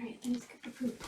Alright, let's get the poop.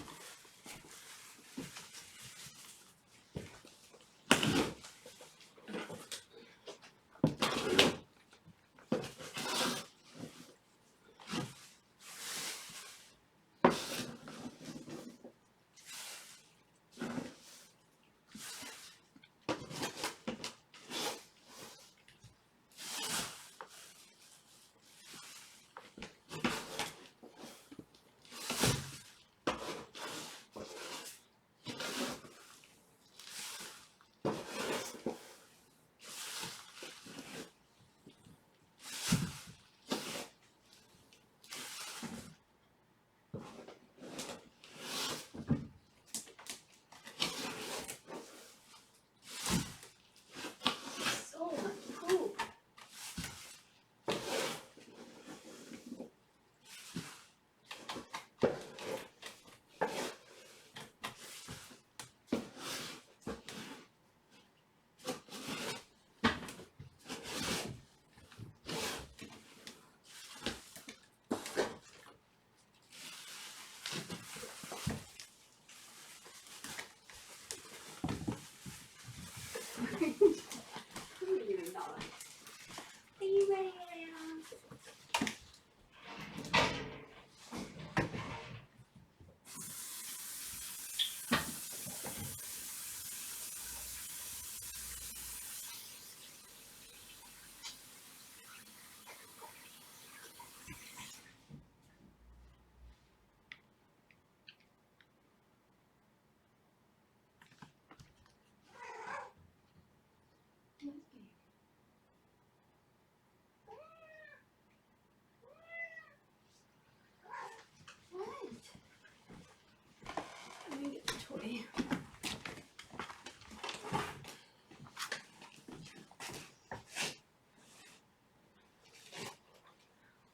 Let me get the toy.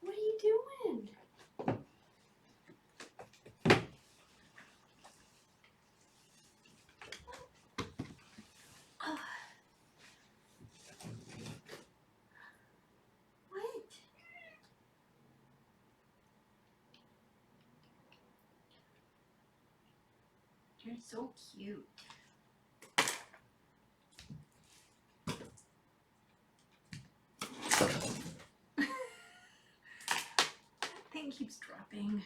What are you doing? What? You're so cute. That thing keeps dropping.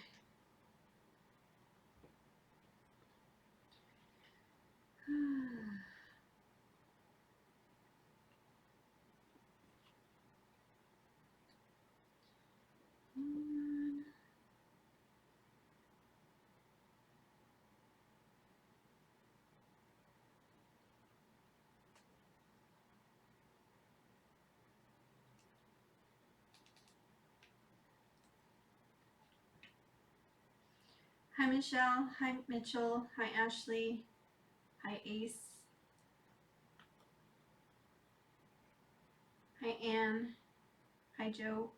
Hi Michelle, hi Mitchell, hi Ashley, hi Ace, hi Anne, hi Joe.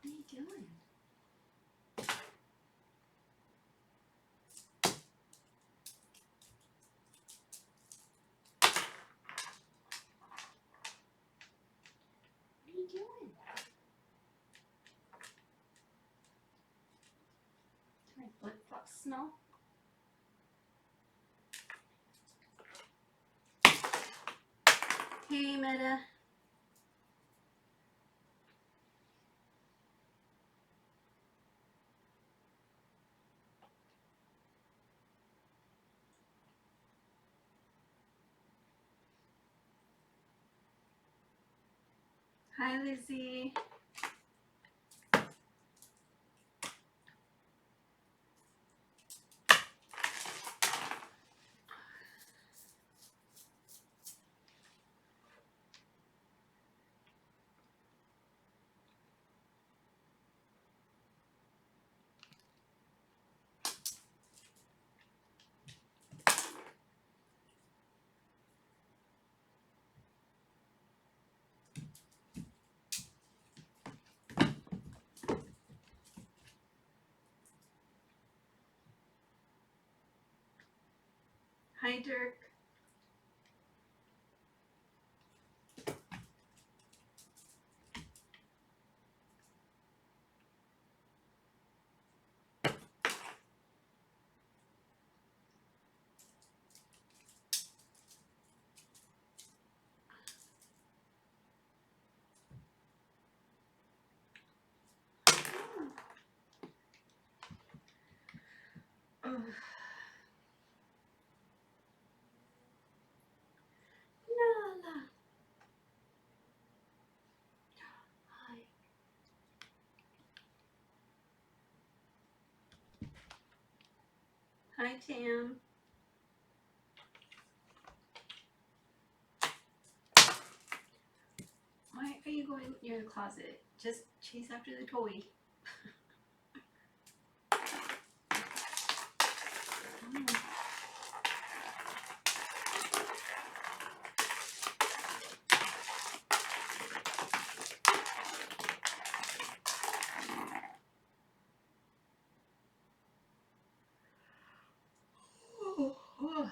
What are you doing? What are you doing? Do my flip flops smell? Hey Meta. Hi Lizzie. Hi Dirk. Oh. Nala. Hi. Hi, Tam. Why are you going near the closet? Just chase after the toy. Oh.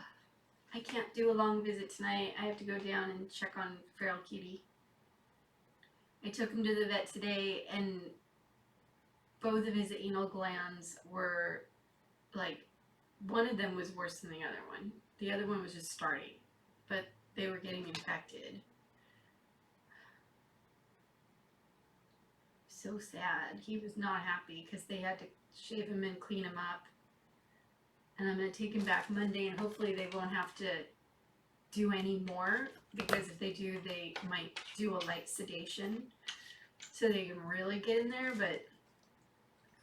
I can't do a long visit tonight. I have to go down and check on Feral Kitty. I took him to the vet today, and both of his anal glands were like, one of them was worse than the other one. The other one was just starting, but they were getting infected. So sad. He was not happy because they had to shave him and clean him up. And I'm going to take him back Monday, and hopefully they won't have to do any more, because if they do, they might do a light sedation so they can really get in there. But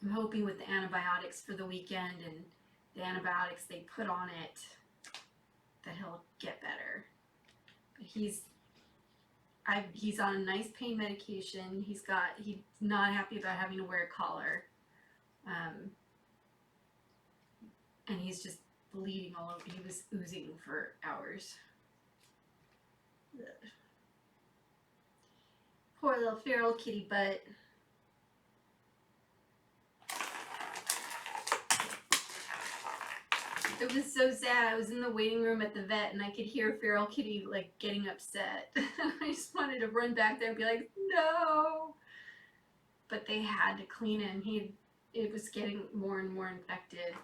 I'm hoping with the antibiotics for the weekend and the antibiotics they put on it that he'll get better. But he's on a nice pain medication. He's not happy about having to wear a collar. And he's just bleeding all over. He was oozing for hours. Ugh. Poor little feral kitty butt. It was so sad. I was in the waiting room at the vet, and I could hear feral kitty like getting upset. I just wanted to run back there and be like, no. But they had to clean him. It was getting more and more infected.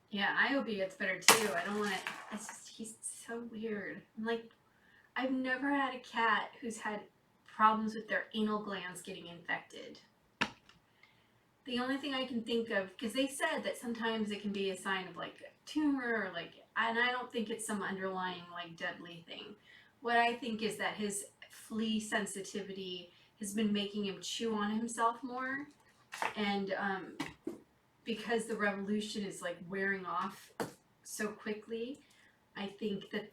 Yeah, I hope he gets better too. I don't want to. It's just, he's so weird. I'm like, I've never had a cat who's had problems with their anal glands getting infected. The only thing I can think of, because they said that sometimes it can be a sign of like a tumor or like, and I don't think it's some underlying like deadly thing. What I think is that his flea sensitivity has been making him chew on himself more, and because the revolution is like wearing off so quickly, I think that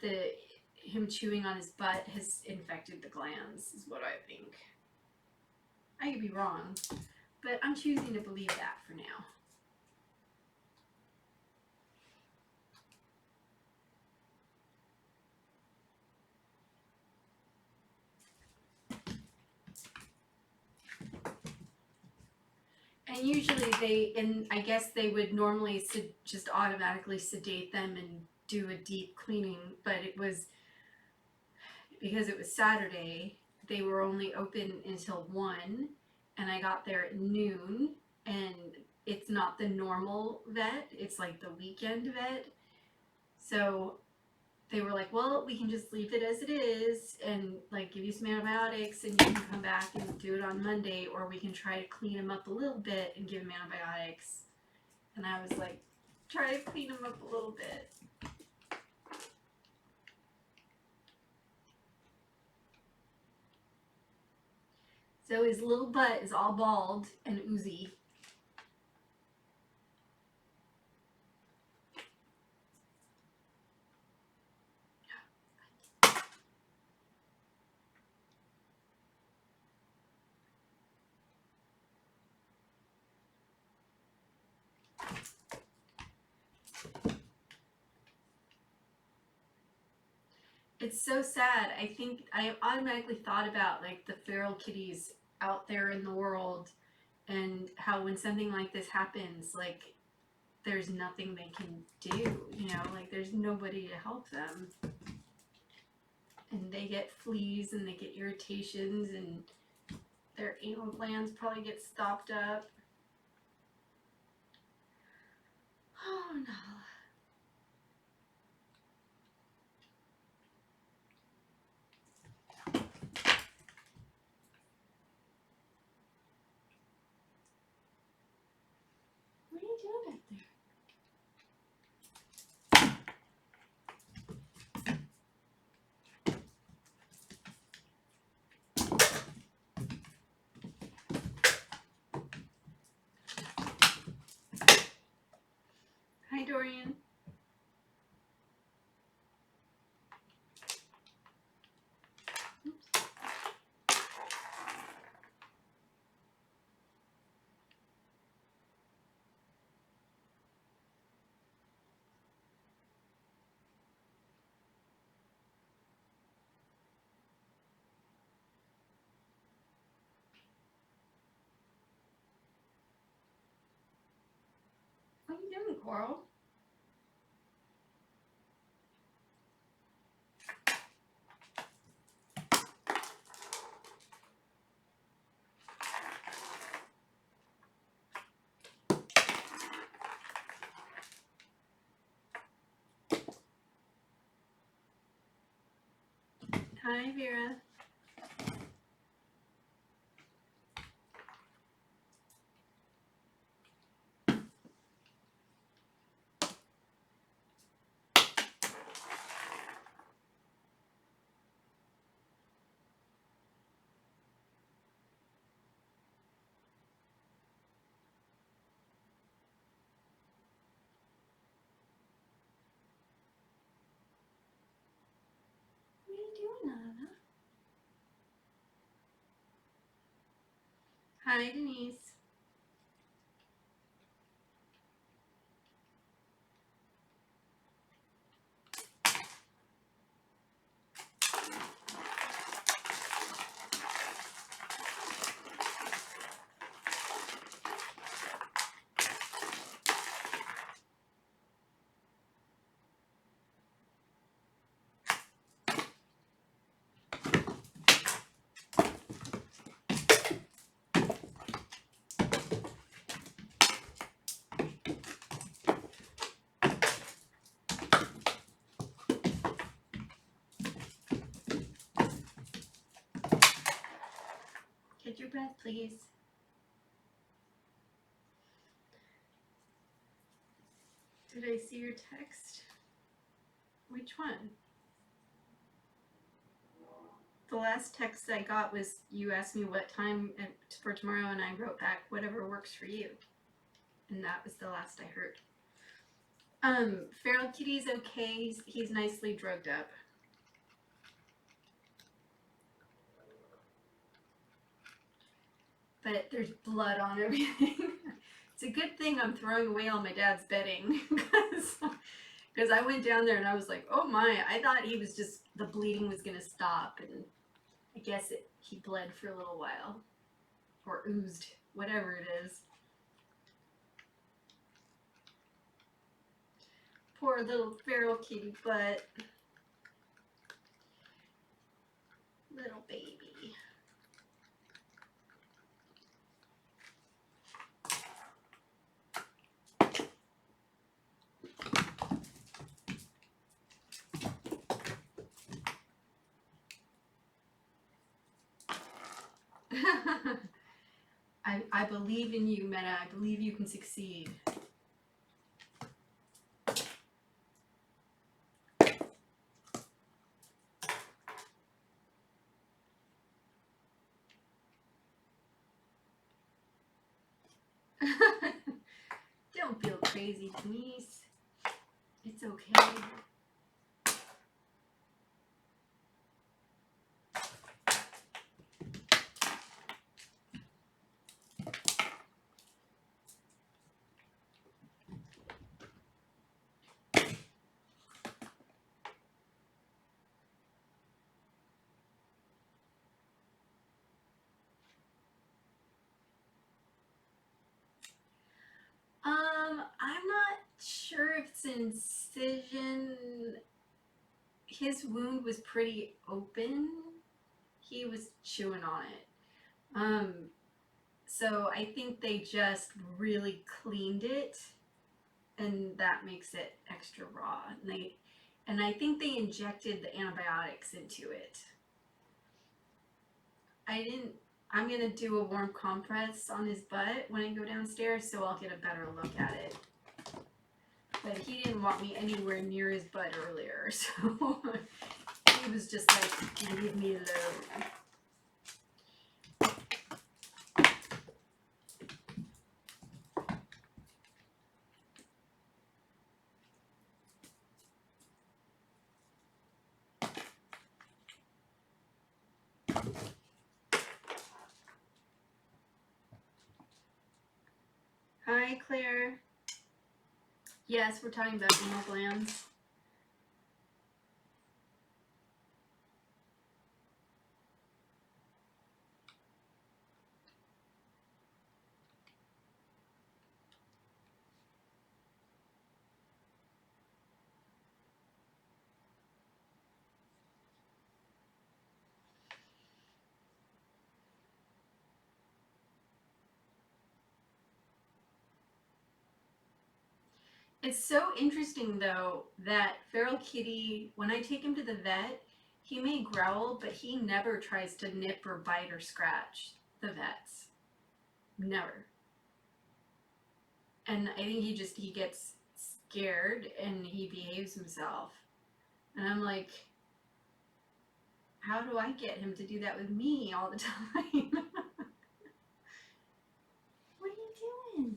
him chewing on his butt has infected the glands, is what I think. I could be wrong, but I'm choosing to believe that for now. And usually I guess they would normally just automatically sedate them and do a deep cleaning, but it was, because it was Saturday, they were only open until 1, and I got there at noon, and it's not the normal vet, it's like the weekend vet. So they were like, well, we can just leave it as it is and like give you some antibiotics, and you can come back and do it on Monday, or we can try to clean him up a little bit and give him antibiotics. And I was like, try to clean him up a little bit. So his little butt is all bald and oozy. It's so sad. I think I automatically thought about like the feral kitties out there in the world, and how when something like this happens, like there's nothing they can do, like there's nobody to help them. And they get fleas and they get irritations, and their anal glands probably get stopped up. Oh no. doing back there? Hi, Dorian. Oops. What are you doing, Coral? Hi, Vera. What are you doing, Anna? Hi, Denise. Get your breath, please. Did I see your text? Which one? The last text I got was you asked me what time for tomorrow, and I wrote back whatever works for you. And that was the last I heard. Feral Kitty's okay. He's nicely drugged up. But there's blood on everything. It's a good thing I'm throwing away all my dad's bedding because I went down there and I was like, oh my, I thought he was just, the bleeding was gonna stop, and I guess he bled for a little while, or oozed, whatever it is. Poor little feral kitty butt. Little baby. I believe in you, Meta. I believe you can succeed. Don't feel crazy, Denise. It's okay. I'm not sure if it's an incision. His wound was pretty open. He was chewing on it. So I think they just really cleaned it, and that makes it extra raw. And I think they injected the antibiotics into it. I didn't I'm going to do a warm compress on his butt when I go downstairs, so I'll get a better look at it. But he didn't want me anywhere near his butt earlier, so he was just like, leave me alone. Hi, Claire. Yes, we're talking about anal glands. It's so interesting, though, that feral kitty, when I take him to the vet, he may growl, but he never tries to nip or bite or scratch the vets. Never. And I think he gets scared and he behaves himself. And I'm like, how do I get him to do that with me all the time? What are you doing?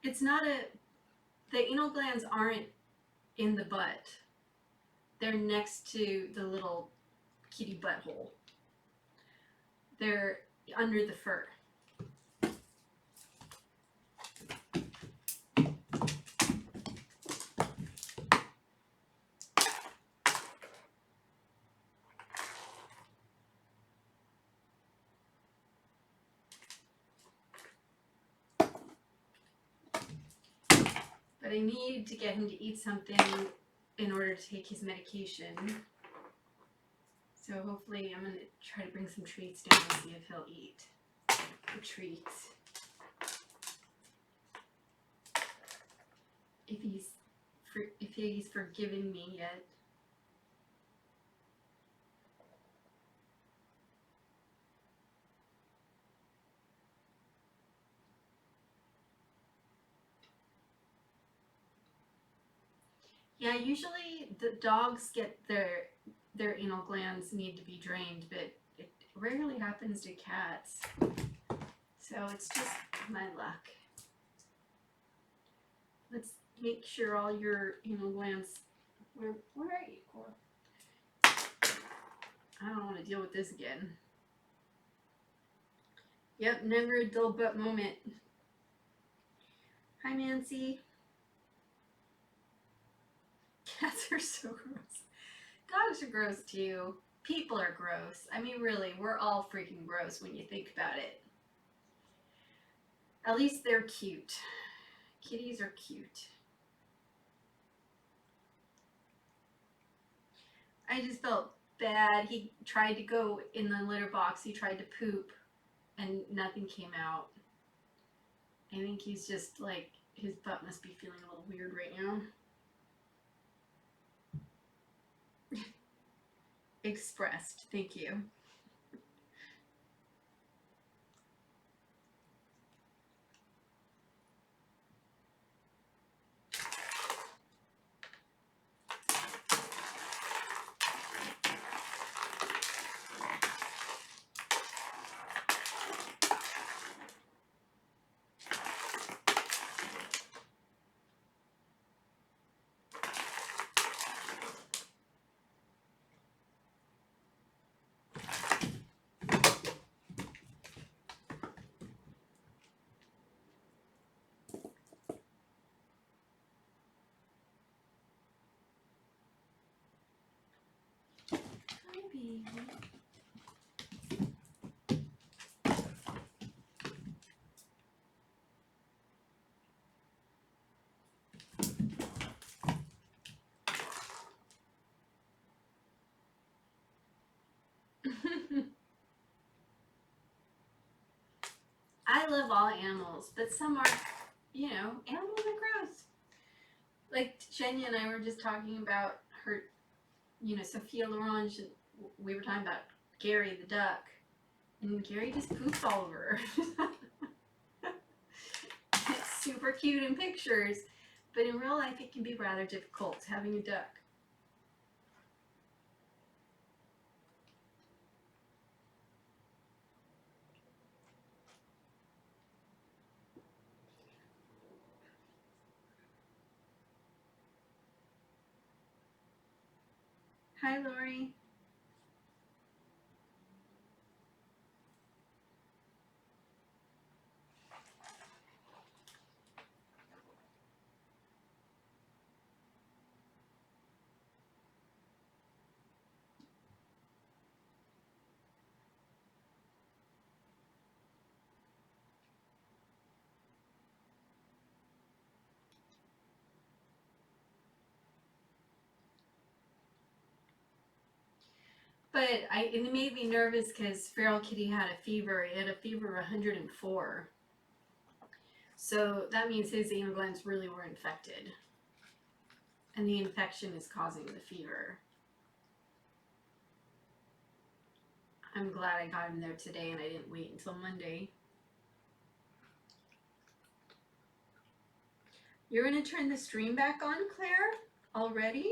It's not the anal glands aren't in the butt. They're next to the little kitty butthole. They're under the fur. But I need to get him to eat something in order to take his medication. So hopefully I'm going to try to bring some treats down and see if he'll eat the treats. If he's forgiven me yet. Yeah, usually the dogs get their anal glands need to be drained, but it rarely happens to cats. So it's just my luck. Let's make sure all your anal glands. Where are you, Cora? I don't want to deal with this again. Yep, never a dull butt moment. Hi, Nancy. Cats are so gross. Dogs are gross too. People are gross. I mean, really, we're all freaking gross when you think about it. At least they're cute. Kitties are cute. I just felt bad. He tried to go in the litter box. He tried to poop and nothing came out. I think he's just like, his butt must be feeling a little weird right now. Expressed. Thank you. Maybe. love all animals, but some are, animals are gross. Like Jenya and I were just talking about her, Sophia L'Orange, and we were talking about Gary the duck, and Gary just poops all over her. It's super cute in pictures, but in real life it can be rather difficult having a duck. Hi, Lori. But it made me nervous because Feral Kitty had a fever. He had a fever of 104. So that means his anal glands really were infected. And the infection is causing the fever. I'm glad I got him there today and I didn't wait until Monday. You're going to turn the stream back on, Claire? Already?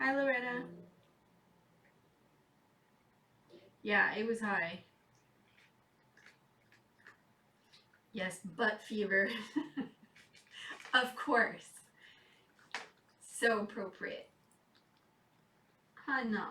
Hi, Loretta. Yeah, it was high. Yes, butt fever. Of course. So appropriate. Hana.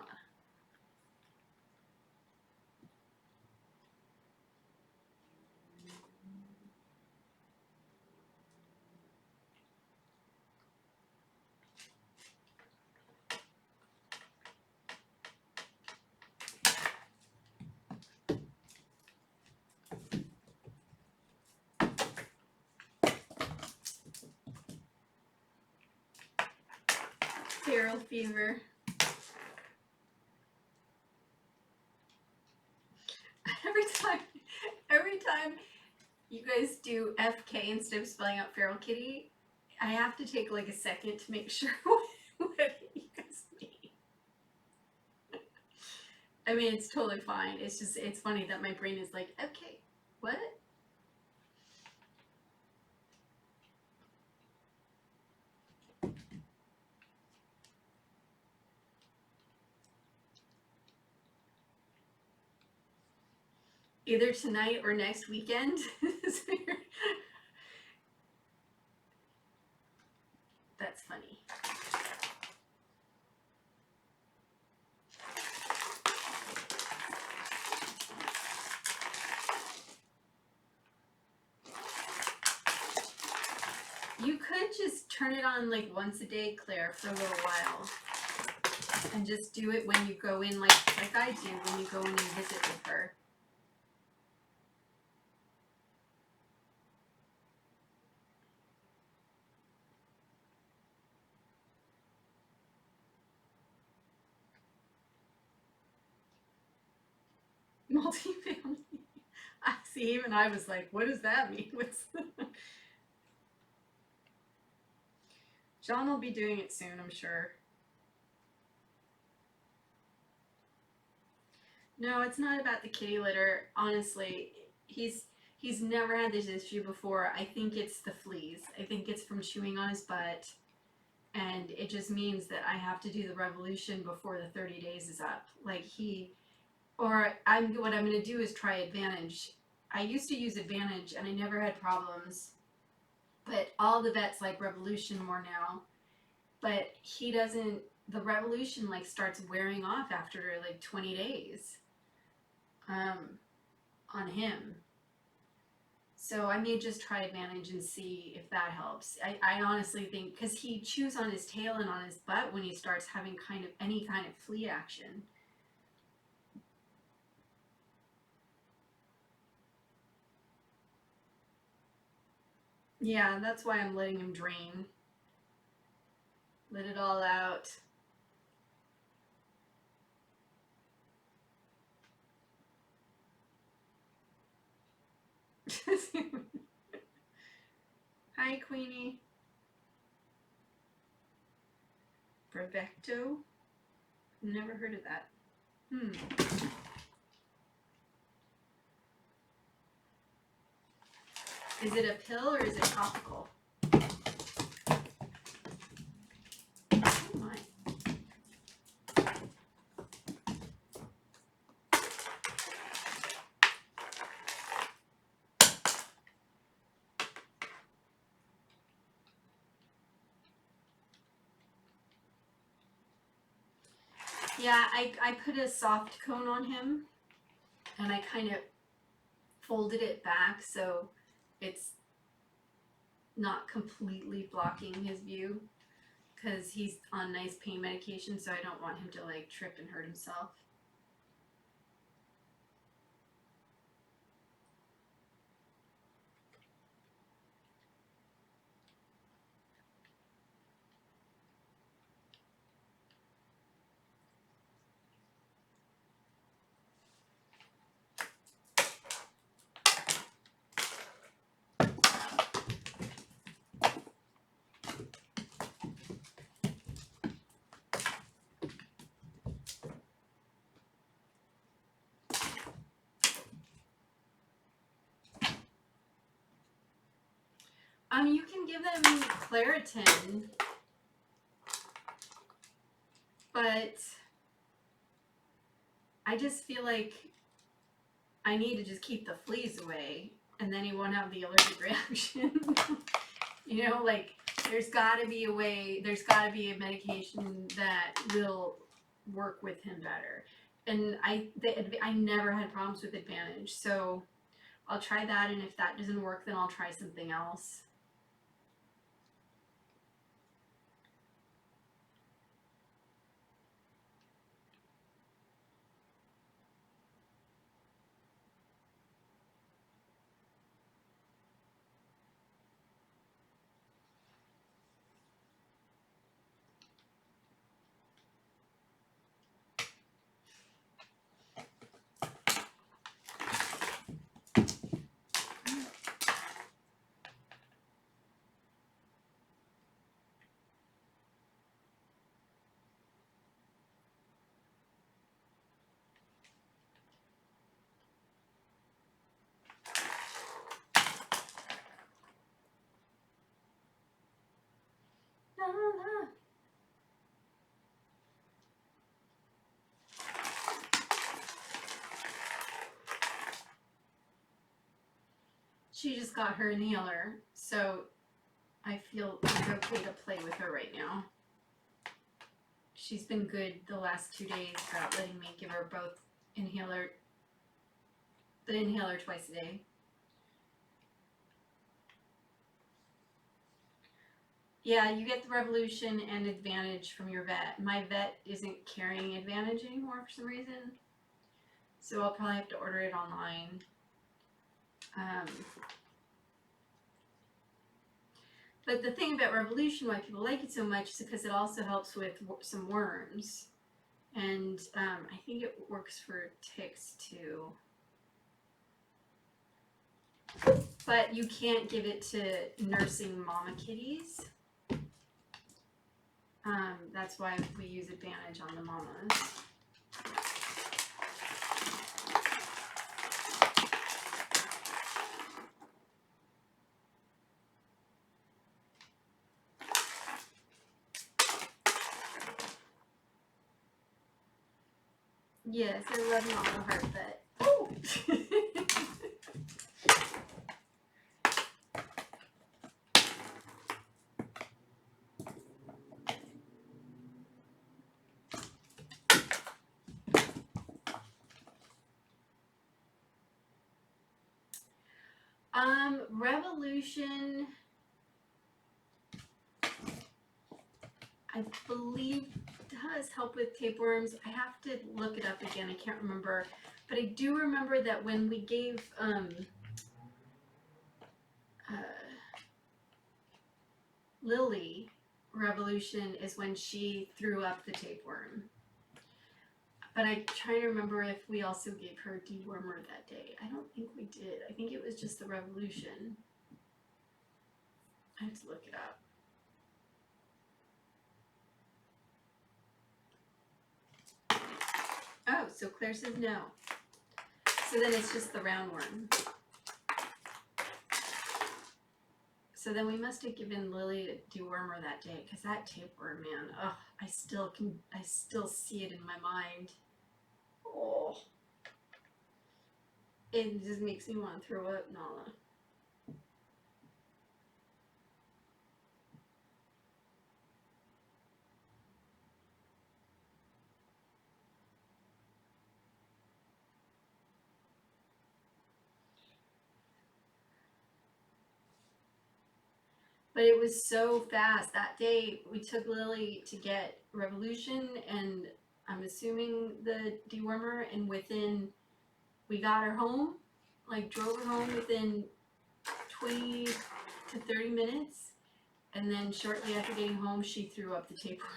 Feral fever. Every time you guys do FK instead of spelling out Feral Kitty, I have to take like a second to make sure what you guys mean. I mean, it's totally fine. It's just, it's funny that my brain is like, okay, what? Either tonight or next weekend. That's funny. You could just turn it on like once a day, Claire, for a little while. And just do it when you go in, like I do when you go in and visit with her. Multifamily. I see, even I was like, what does that mean? John will be doing it soon, I'm sure. No, it's not about the kitty litter. Honestly, he's never had this issue before. I think it's the fleas. I think it's from chewing on his butt. And it just means that I have to do the revolution before the 30 days is up. Like what I'm going to do is try Advantage. I used to use Advantage and I never had problems. But all the vets like Revolution more now. But he doesn't, the Revolution like starts wearing off after like 20 days on him. So I may just try Advantage and see if that helps. I honestly think, because he chews on his tail and on his butt when he starts having any kind of flea action. Yeah, that's why I'm letting him drain. Let it all out. Hi, Queenie. Brevecto? Never heard of that. Is it a pill or is it topical? Oh my. Yeah, I put a soft cone on him and I kind of folded it back so it's not completely blocking his view because he's on nice pain medication, so I don't want him to like trip and hurt himself. You can give them Claritin, but I just feel like I need to just keep the fleas away, and then he won't have the allergic reaction. You know, like there's got to be a way. There's got to be a medication that will work with him better. And I never had problems with Advantage, so I'll try that. And if that doesn't work, then I'll try something else. She just got her inhaler, so I feel it's okay to play with her right now. She's been good the last 2 days about letting me give her both the inhaler twice a day. Yeah, you get the Revolution and Advantage from your vet. My vet isn't carrying Advantage anymore for some reason, so I'll probably have to order it online. But the thing about Revolution, why people like it so much, is because it also helps with some worms. And I think it works for ticks too. But you can't give it to nursing mama kitties. That's why we use Advantage on the mamas. Yes, I love Mama Heart, but oh! Revolution, I believe, does help with tapeworms. I have to look it up again. I can't remember, but I do remember that when we gave Lily Revolution is when she threw up the tapeworm. But I'm trying to remember if we also gave her a dewormer that day. I don't think we did. I think it was just the Revolution. I have to look it up. Oh, so Claire says no. So then it's just the roundworm. So then we must have given Lily a dewormer that day, because that tapeworm, man, ugh, I still see it in my mind. Oh, it just makes me want to throw up, Nala. But it was so fast. That day we took Lily to get Revolution and I'm assuming the dewormer, and we got her home, like drove her home within 20 to 30 minutes. And then shortly after getting home, she threw up the tapeworm.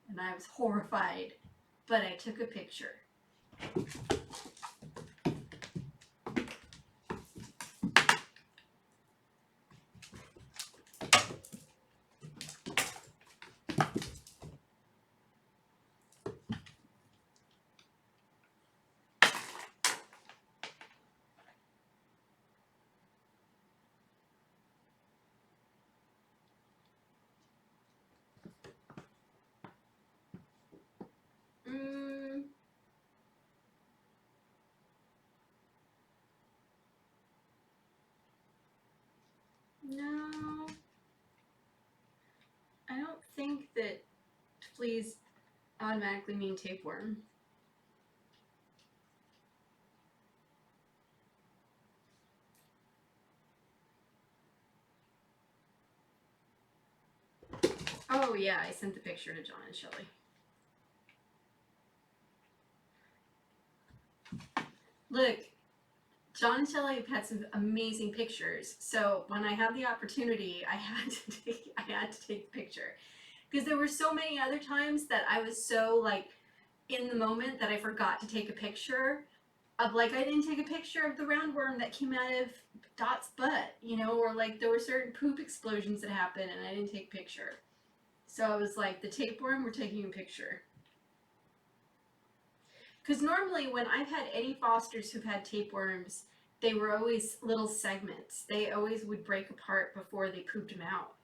And I was horrified, but I took a picture. No, I don't think that fleas automatically mean tapeworm. Oh yeah, I sent the picture to John and Shelley. Look, John and Shelley have had some amazing pictures. So when I had the opportunity, I had to take the picture, because there were so many other times that I was so like in the moment that I forgot to take a picture of, like, I didn't take a picture of the roundworm that came out of Dot's butt, you know, or like there were certain poop explosions that happened and I didn't take a picture. So I was like, the tapeworm, we're taking a picture. Because normally when I've had any fosters who've had tapeworms, they were always little segments. They always would break apart before they pooped them out.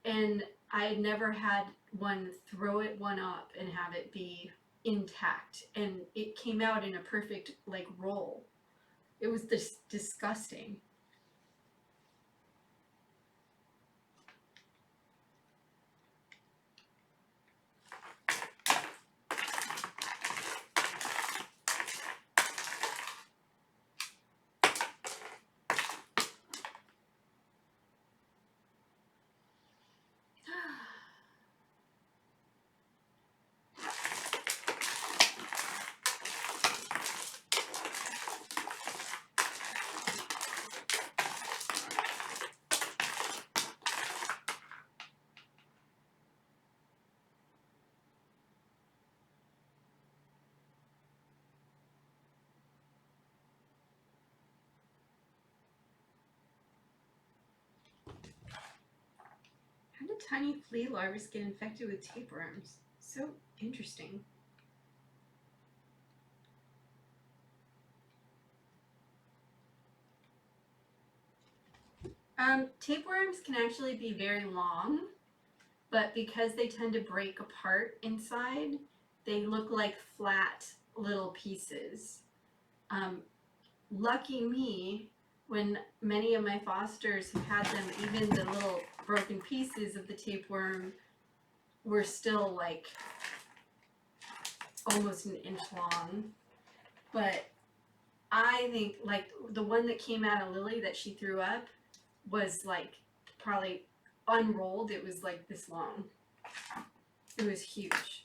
And I had never had one throw one up and have it be intact. And it came out in a perfect, like, roll. It was disgusting. How do tiny flea larvae get infected with tapeworms? So interesting. Tapeworms can actually be very long, but because they tend to break apart inside, they look like flat little pieces. Lucky me, when many of my fosters have had them, even the little broken pieces of the tapeworm were still like almost an inch long. But I think like the one that came out of Lily that she threw up was like probably unrolled. It was like this long. It was huge.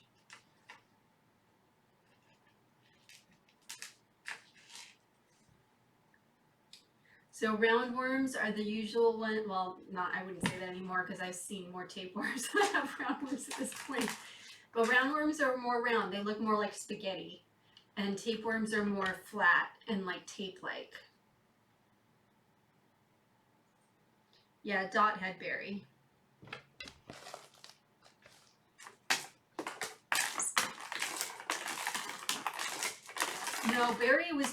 So roundworms are the usual one. Well, not, I wouldn't say that anymore because I've seen more tapeworms than I have roundworms at this point. But roundworms are more round. They look more like spaghetti. And tapeworms are more flat and like tape-like. Yeah, Dot had Barry. No, Barry was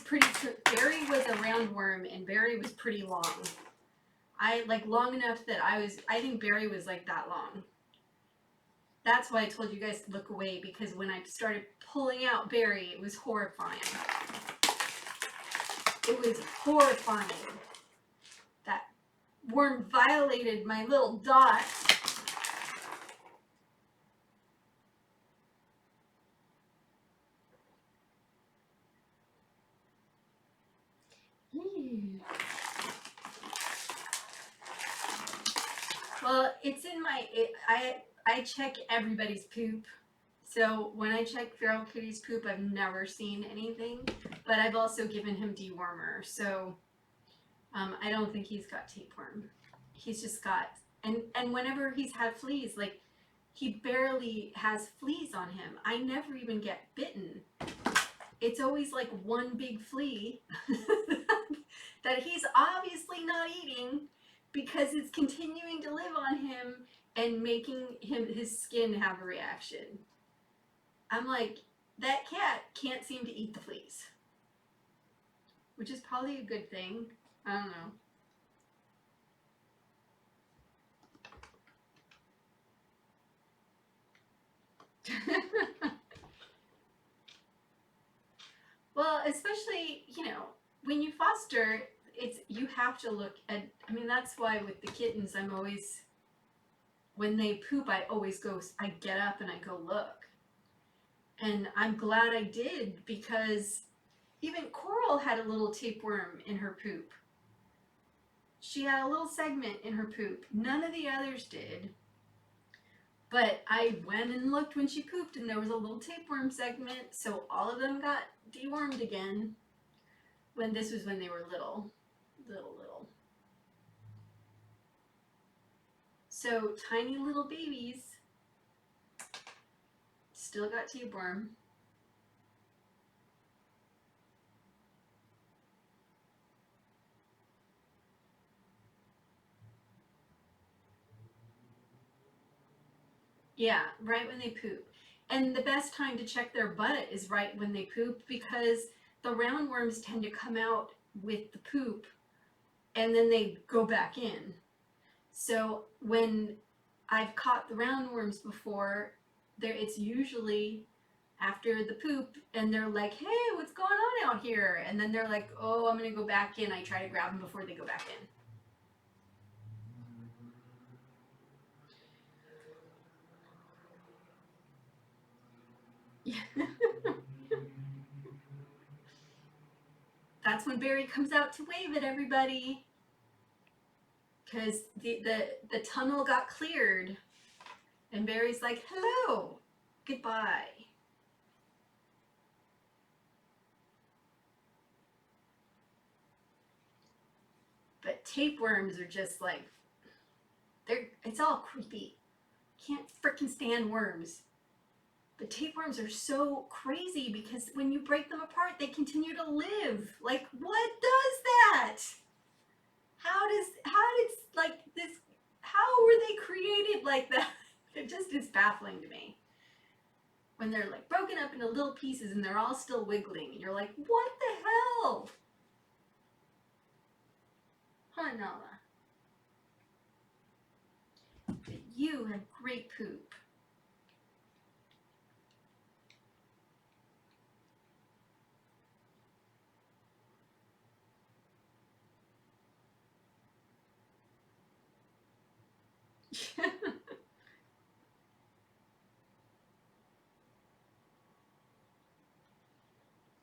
Barry was a roundworm and Barry was pretty long. I like long enough that I think Barry was like that long. That's why I told you guys to look away, because when I started pulling out Barry, it was horrifying. It was horrifying. That worm violated my little Dot. Well, it's in my, I check everybody's poop. So when I check feral kitty's poop, I've never seen anything, but I've also given him dewormer. So I don't think he's got tapeworm. He's just got, and whenever he's had fleas, like he barely has fleas on him. I never even get bitten. It's always like one big flea that he's obviously not eating because it's continuing to live on him and making his skin have a reaction. I'm like, that cat can't seem to eat the fleas, which is probably a good thing. I don't know. Well, especially, when you foster, you have to look at, I mean, that's why with the kittens, I'm always, when they poop, I get up and I go look. And I'm glad I did, because even Coral had a little tapeworm in her poop. She had a little segment in her poop. None of the others did. But I went and looked when she pooped, and there was a little tapeworm segment, so all of them got dewormed again. This was when they were little. So tiny little babies still got tapeworm. Yeah, right when they poop. And the best time to check their butt is right when they poop, because the roundworms tend to come out with the poop and then they go back in. So when I've caught the roundworms before, it's usually after the poop, and they're like, hey, what's going on out here? And then they're like, oh, I'm going to go back in. I try to grab them before they go back in. That's when Barry comes out to wave at everybody, because the tunnel got cleared, and Barry's like, hello, goodbye. But tapeworms are just like, it's all creepy. Can't freaking stand worms. But tapeworms are so crazy, because when you break them apart, they continue to live. Like, what does that? How did like this? How were they created like that? It just is baffling to me. When they're like broken up into little pieces and they're all still wiggling, and you're like, what the hell? Huh, Nala? But you have great poop.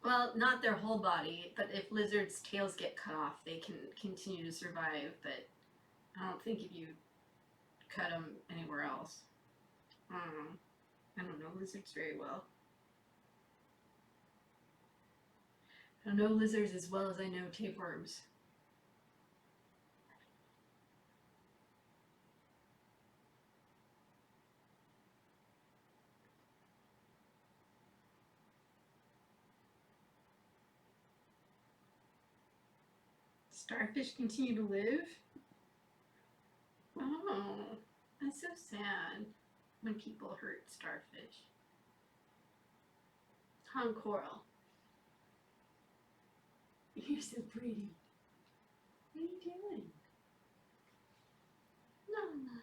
Well, not their whole body, but if lizards' tails get cut off, they can continue to survive, but I don't think if you cut them anywhere else. I don't know lizards very well. I don't know lizards as well as I know tapeworms. Starfish continue to live? Oh, that's so sad when people hurt starfish. Hung coral. You're so pretty. What are you doing? Nana.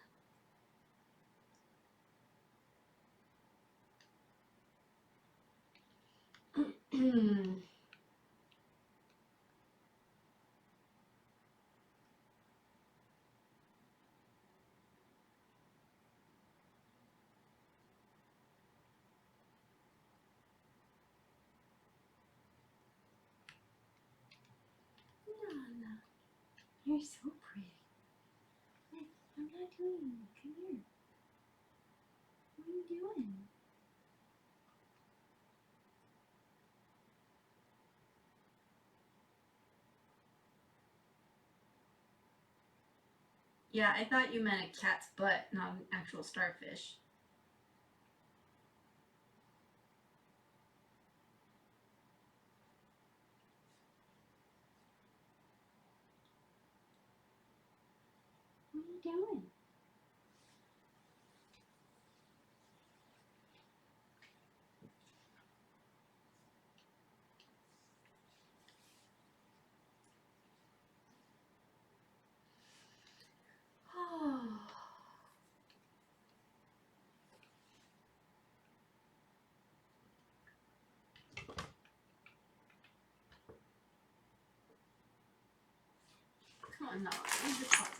Nana. You're so pretty. Hey, I'm not doing anything. Come here. What are you doing? Yeah, I thought you meant a cat's butt, not an actual starfish. What are you doing? Oh. Come on, no. Is it possible?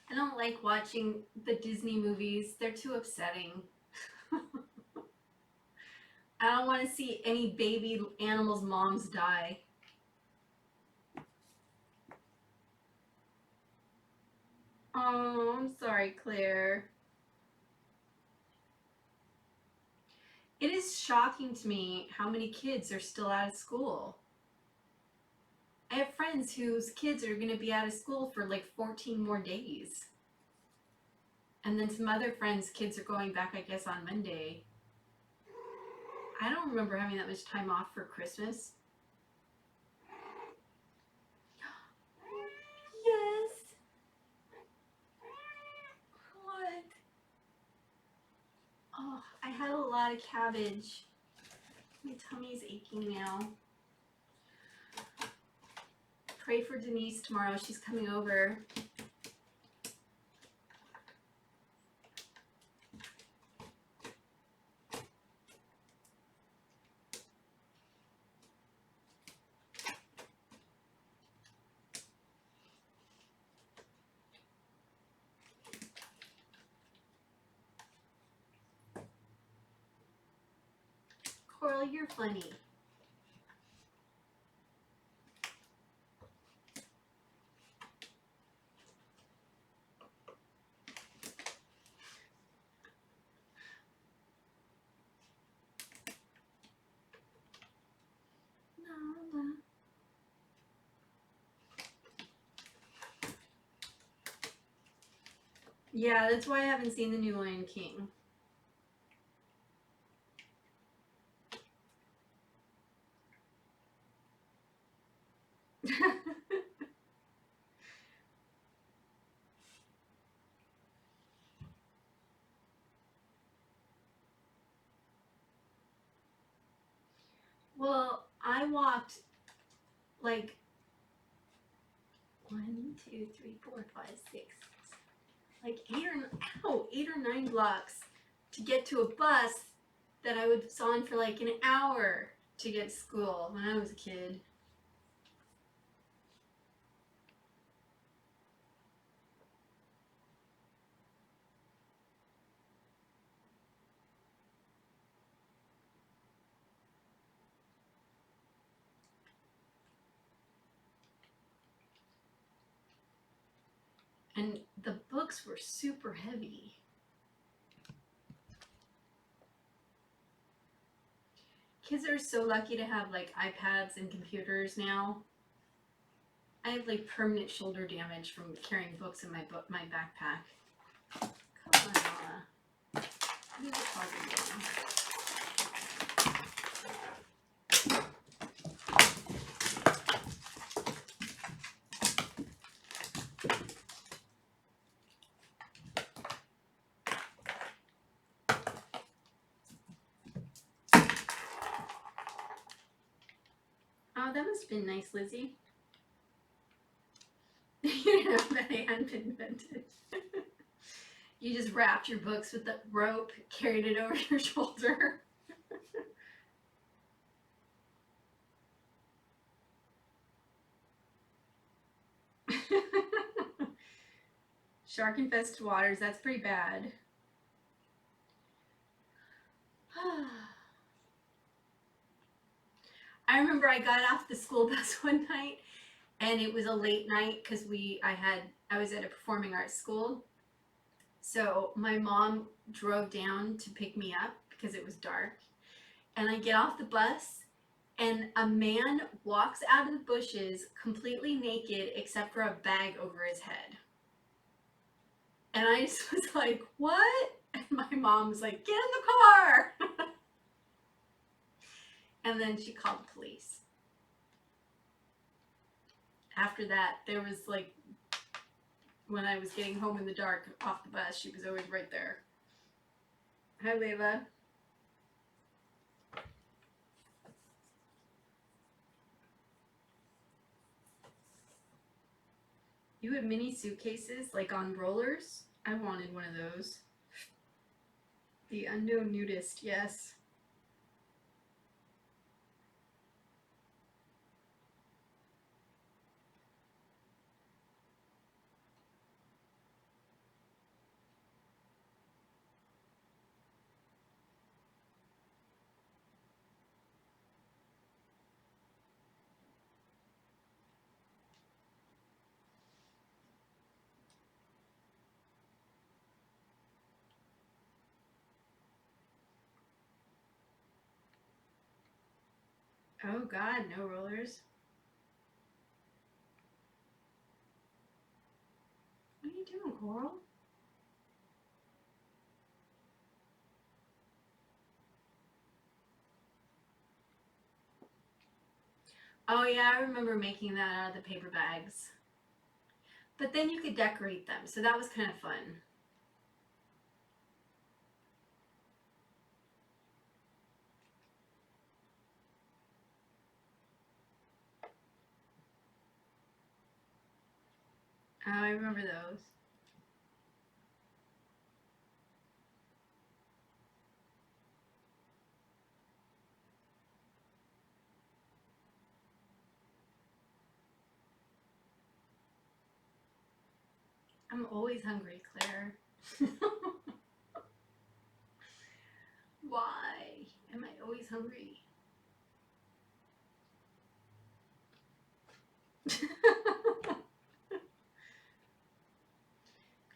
I don't like watching the Disney movies. They're too upsetting. I don't want to see any baby animals' moms die. Oh, I'm sorry, Claire. It is shocking to me how many kids are still out of school. I have friends whose kids are going to be out of school for like 14 more days. And then some other friends' kids are going back, I guess, on Monday. I don't remember having that much time off for Christmas. Yes. What? Oh, I had a lot of cabbage. My tummy's aching now. Pray for Denise tomorrow. She's coming over. Coral, you're funny. Nala. Yeah, that's why I haven't seen the new Lion King. walked like like 8 or 9 blocks to get to a bus that I was on for like an hour to get to school when I was a kid. And the books were super heavy. Kids are so lucky to have like iPads and computers now. I have like permanent shoulder damage from carrying books in my backpack. Come on, Mama. What is it called again? Oh, that must have been nice, Lizzie. You know that they hadn't been invented. You just wrapped your books with the rope, carried it over your shoulder. Shark infested waters, that's pretty bad. I remember I got off the school bus one night and it was a late night because I was at a performing arts school. So my mom drove down to pick me up because it was dark. And I get off the bus and a man walks out of the bushes completely naked except for a bag over his head. And I just was like, what? And my mom was like, get in the car. And then she called the police. After that, there was like, when I was getting home in the dark off the bus, she was always right there. Hi, Layla. You had mini suitcases, like on rollers? I wanted one of those. The unknown nudist, yes. Oh God, no rollers. What are you doing, Coral? Oh yeah, I remember making that out of the paper bags. But then you could decorate them, so that was kind of fun. Oh, I remember those. I'm always hungry, Claire. Why am I always hungry?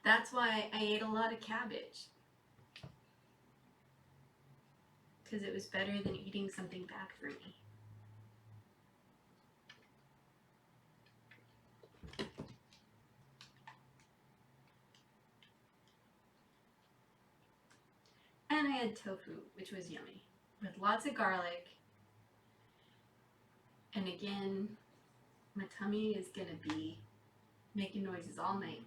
That's why I ate a lot of cabbage. Because it was better than eating something bad for me. And I had tofu, which was yummy, with lots of garlic. And again, my tummy is going to be making noises all night.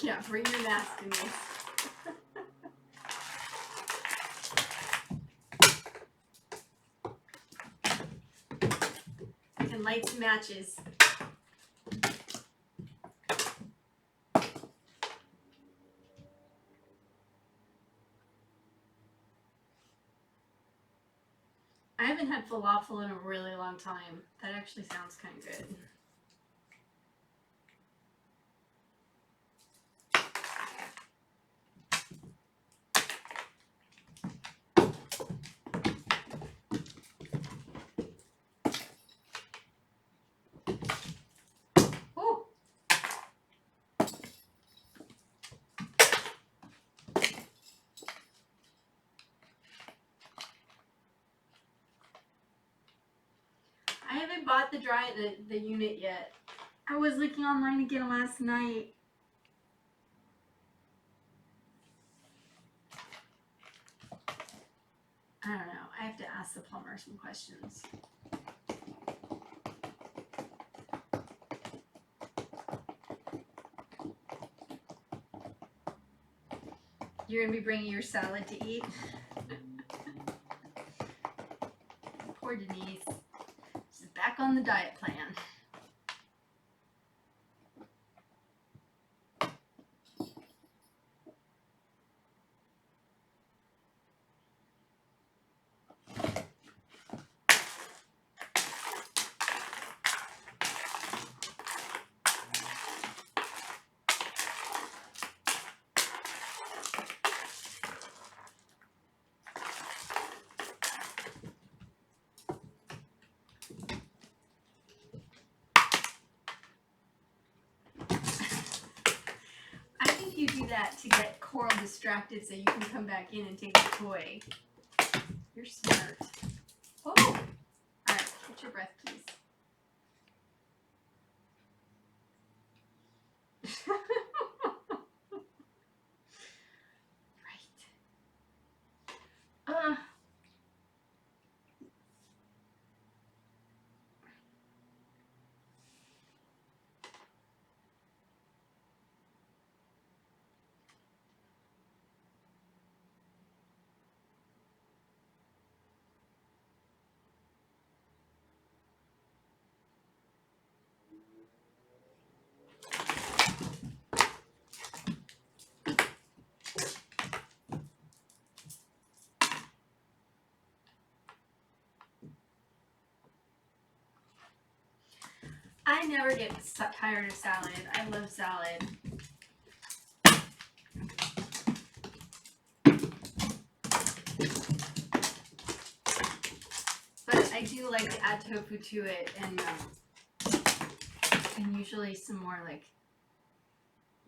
Yeah, bring your nastiness. And light some matches. I haven't had falafel in a really long time. That actually sounds kind of good. Oh. I haven't bought the unit yet. I was looking online again last night. I don't know. I have to ask the plumber some questions. You're going to be bringing your salad to eat? Poor Denise. She's back on the diet plan. You do that to get Coral distracted so you can come back in and take the toy. You're smart. Oh! Alright, catch your breath, please. Right. I never get tired of salad. I love salad. But I do like to add tofu to it, and usually some more, like,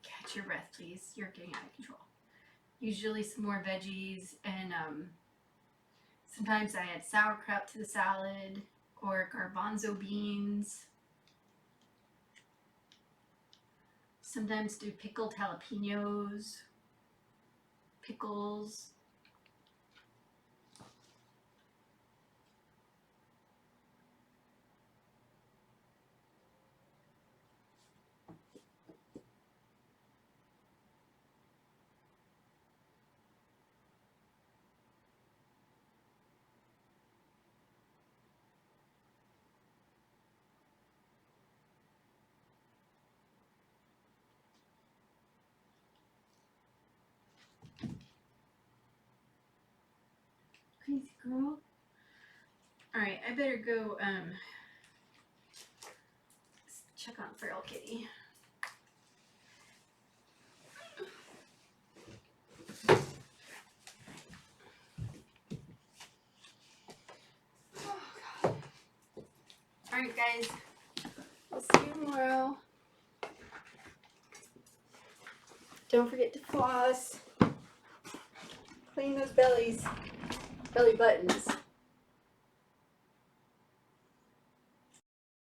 catch your breath, please. You're getting out of control. Usually some more veggies, and sometimes I add sauerkraut to the salad, or garbanzo beans. Sometimes do pickled jalapenos, pickles. Crazy girl. Alright, I better go check on Feral Kitty. Oh, God. Alright, guys. We'll see you tomorrow. Don't forget to floss. Clean those belly buttons.